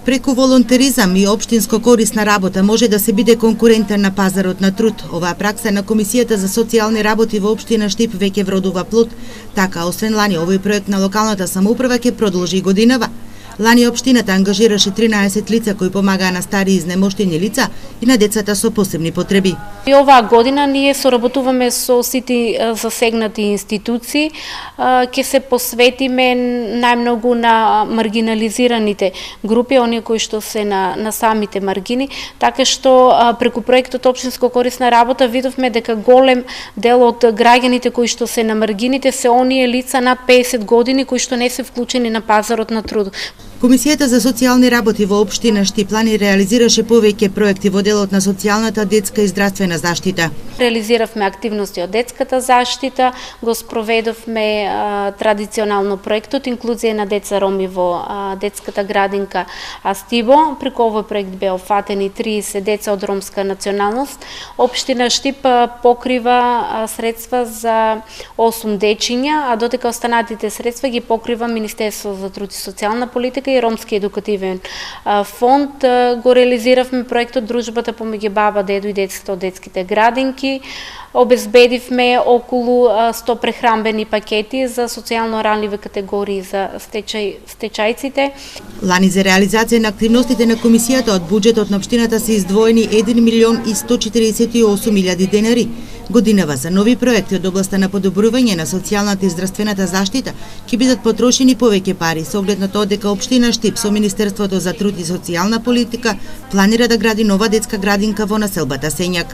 Преку волонтеризам и општинско корисна работа може да се биде конкурентен на пазарот на труд. Оваа пракса на Комисијата за социјални работи во општина Штип веќе вродува плод. Така, освен лани, овој проект на локалната самоуправа ќе продолжи годинава. Лани општината ангажираше 13 лица кои помагаа на стари изнемоштени лица и на децата со посебни потреби. И оваа година ние соработуваме со сите засегнати институции, ќе се посветиме најмногу на маргинализираните групи, оние кои што се на самите маргини, така што преку проектот Општинско корисна работа видовме дека голем дел од граѓаните кои што се на маргините се оние лица над 50 години кои што не се вклучени на пазарот на труд. Комисијата за социјални работи во општина Штиплани реализираше повеќе проекти во делот на социјалната, детска и здравствена заштита. Реализиравме активности од детската заштита, го спроведовме традиционално проектот инклузија на деца роми во детската градинка Астибо. Преку овој проект беа офатени 30 деца од ромска националност. Општина Штип покрива средства за 8 дечиња, а додека останатите средства ги покрива Министерство за труд и социјална политика и Ромски едукативен фонд. Го реализиравме проектот Дружбата помеѓу баба, дедо и децата од детските градинки. Обезбедивме околу 100 прехранбени пакети за социјално ранливи категории за стечајците. Лани за реализација на активностите на комисијата од буџетот на општината се издвоени 1.148.000 денари. Годинава за нови проекти од областа на подобрување на социјалната и здравствената заштита ќе бидат потрошени повеќе пари со оглед на тоа дека општина Штип со Министерството за труд и социјална политика планира да гради нова детска градинка во населбата Сењак.